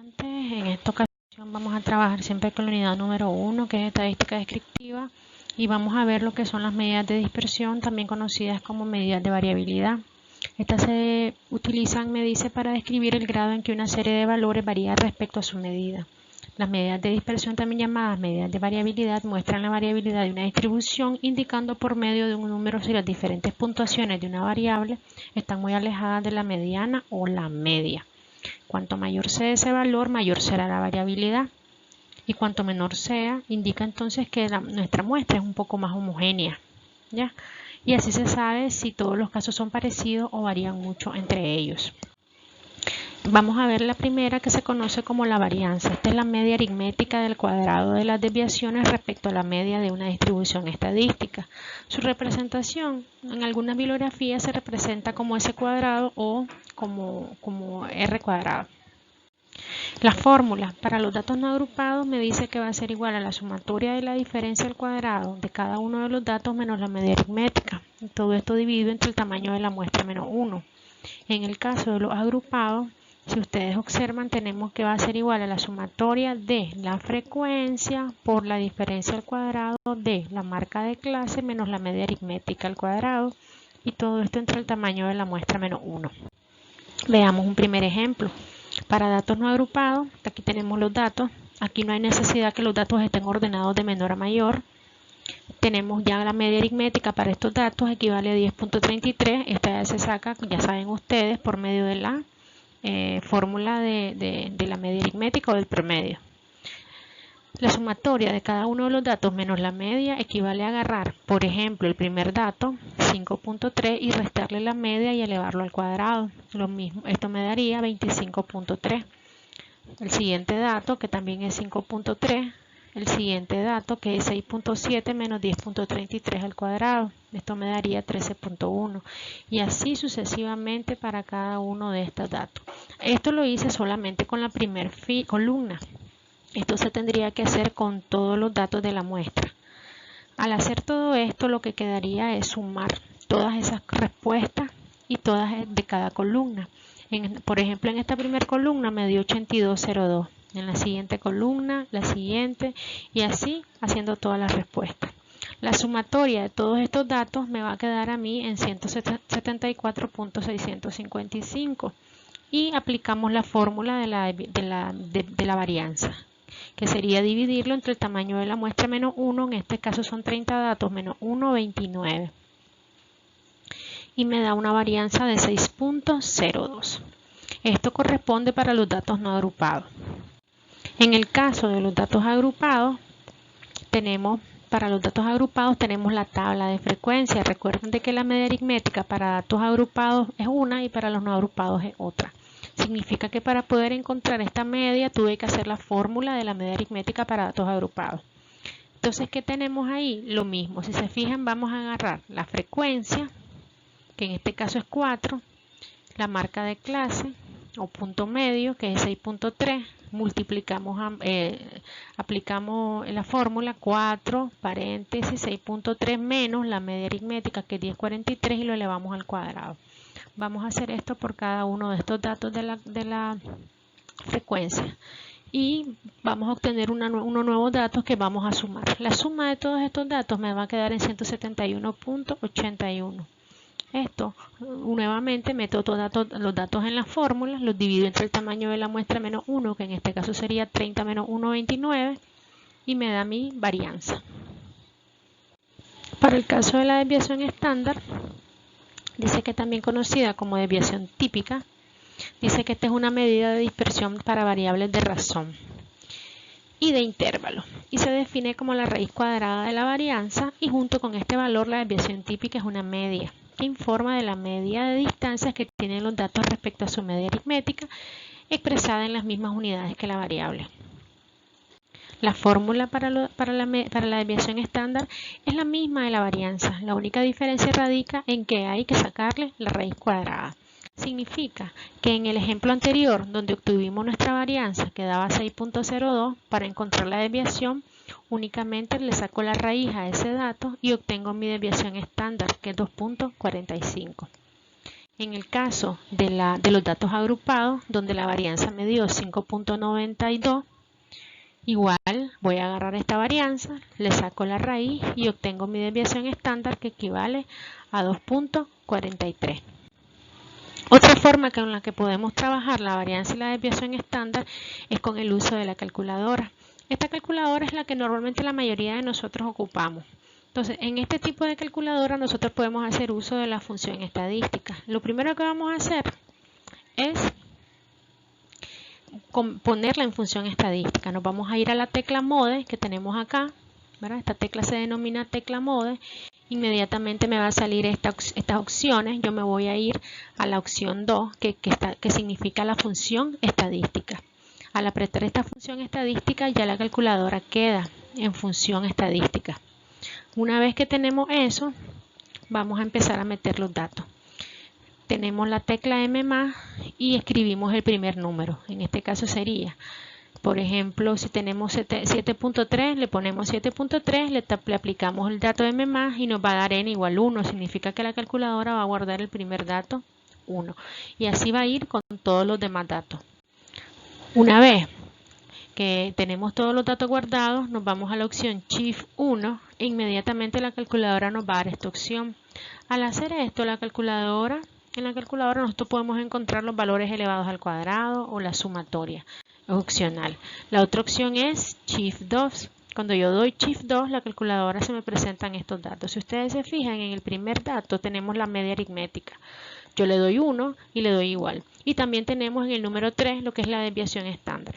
En esta ocasión vamos a trabajar siempre con la unidad número 1, que es estadística descriptiva, y vamos a ver lo que son las medidas de dispersión, también conocidas como medidas de variabilidad. Estas se utilizan, me dice, para describir el grado en que una serie de valores varía respecto a su medida. Las medidas de dispersión, también llamadas medidas de variabilidad, muestran la variabilidad de una distribución, indicando por medio de un número si las diferentes puntuaciones de una variable están muy alejadas de la mediana o la media. Cuanto mayor sea ese valor, mayor será la variabilidad. Y cuanto menor sea, indica entonces que nuestra muestra es un poco más homogénea, ¿ya? Y así se sabe si todos los casos son parecidos o varían mucho entre ellos. Vamos a ver la primera, que se conoce como la varianza. Esta es la media aritmética del cuadrado de las desviaciones respecto a la media de una distribución estadística. Su representación en algunas bibliografías se representa como S cuadrado o como R cuadrado. La fórmula para los datos no agrupados me dice que va a ser igual a la sumatoria de la diferencia al cuadrado de cada uno de los datos menos la media aritmética. Todo esto dividido entre el tamaño de la muestra menos 1. En el caso de los agrupados, si ustedes observan, tenemos que va a ser igual a la sumatoria de la frecuencia por la diferencia al cuadrado de la marca de clase menos la media aritmética al cuadrado, y todo esto entre el tamaño de la muestra menos 1. Veamos un primer ejemplo. Para datos no agrupados, aquí tenemos los datos. Aquí no hay necesidad que los datos estén ordenados de menor a mayor. Tenemos ya la media aritmética para estos datos, equivale a 10.33. Esta ya se saca, ya saben ustedes, por medio de la fórmula de la media aritmética o del promedio. La sumatoria de cada uno de los datos menos la media equivale a agarrar, por ejemplo, el primer dato, 5.3, y restarle la media y elevarlo al cuadrado. Lo mismo, esto me daría 25.3. El siguiente dato, que también es 5.3, el siguiente dato, que es 6.7 menos 10.33 al cuadrado. Esto me daría 13.1. Y así sucesivamente para cada uno de estos datos. Esto lo hice solamente con la primera columna. Esto se tendría que hacer con todos los datos de la muestra. Al hacer todo esto, lo que quedaría es sumar todas esas respuestas y todas de cada columna. Por ejemplo, en esta primera columna me dio 82.02. En la siguiente columna, la siguiente, y así haciendo todas las respuestas. La sumatoria de todos estos datos me va a quedar a mí en 174.655. Y aplicamos la fórmula de la varianza, que sería dividirlo entre el tamaño de la muestra menos 1, en este caso son 30 datos, menos 1, 29. Y me da una varianza de 6.02. Esto corresponde para los datos no agrupados. En el caso de los datos agrupados, para los datos agrupados tenemos la tabla de frecuencia. Recuerden de que la media aritmética para datos agrupados es una y para los no agrupados es otra. Significa que para poder encontrar esta media tuve que hacer la fórmula de la media aritmética para datos agrupados. Entonces, ¿qué tenemos ahí? Lo mismo. Si se fijan, vamos a agarrar la frecuencia, que en este caso es 4, la marca de clase o punto medio, que es 6.3, aplicamos la fórmula 4, paréntesis, 6.3 menos la media aritmética, que es 10.43, y lo elevamos al cuadrado. Vamos a hacer esto por cada uno de estos datos de la frecuencia. Y vamos a obtener unos nuevos datos que vamos a sumar. La suma de todos estos datos me va a quedar en 171.81. Esto, nuevamente, meto los datos en la fórmula, los divido entre el tamaño de la muestra menos 1, que en este caso sería 30 menos 1,29, y me da mi varianza. Para el caso de la desviación estándar, dice que también conocida como desviación típica, dice que esta es una medida de dispersión para variables de razón y de intervalo, y se define como la raíz cuadrada de la varianza, y junto con este valor la desviación típica es una media que informa de la media de distancias que tienen los datos respecto a su media aritmética, expresada en las mismas unidades que la variable. La fórmula para la desviación estándar es la misma de la varianza. La única diferencia radica en que hay que sacarle la raíz cuadrada. Significa que en el ejemplo anterior, donde obtuvimos nuestra varianza, que daba 6.02, para encontrar la desviación, únicamente le saco la raíz a ese dato y obtengo mi desviación estándar, que es 2.45. En el caso de los datos agrupados, donde la varianza me dio 5.92, igual voy a agarrar esta varianza, le saco la raíz y obtengo mi desviación estándar, que equivale a 2.43. Otra forma con la que podemos trabajar la varianza y la desviación estándar es con el uso de la calculadora. Esta calculadora es la que normalmente la mayoría de nosotros ocupamos. Entonces, en este tipo de calculadora nosotros podemos hacer uso de la función estadística. Lo primero que vamos a hacer es ponerla en función estadística. Nos vamos a ir a la tecla mode que tenemos acá, ¿verdad? Esta tecla se denomina tecla mode. Inmediatamente me va a salir estas opciones. Yo me voy a ir a la opción 2, que significa la función estadística. Al apretar esta función estadística, ya la calculadora queda en función estadística. Una vez que tenemos eso, vamos a empezar a meter los datos. Tenemos la tecla M+ y escribimos el primer número. En este caso sería, por ejemplo, si tenemos 7.3, le ponemos 7.3, le aplicamos el dato M+ y nos va a dar n igual 1. Significa que la calculadora va a guardar el primer dato 1. Y así va a ir con todos los demás datos. Una vez que tenemos todos los datos guardados, nos vamos a la opción Shift 1 e inmediatamente la calculadora nos va a dar esta opción. Al hacer esto, en la calculadora nosotros podemos encontrar los valores elevados al cuadrado o la sumatoria. Es opcional. La otra opción es Shift 2. Cuando yo doy Shift 2, la calculadora se me presentan estos datos. Si ustedes se fijan, en el primer dato tenemos la media aritmética. Yo le doy 1 y le doy igual. Y también tenemos en el número 3 lo que es la desviación estándar.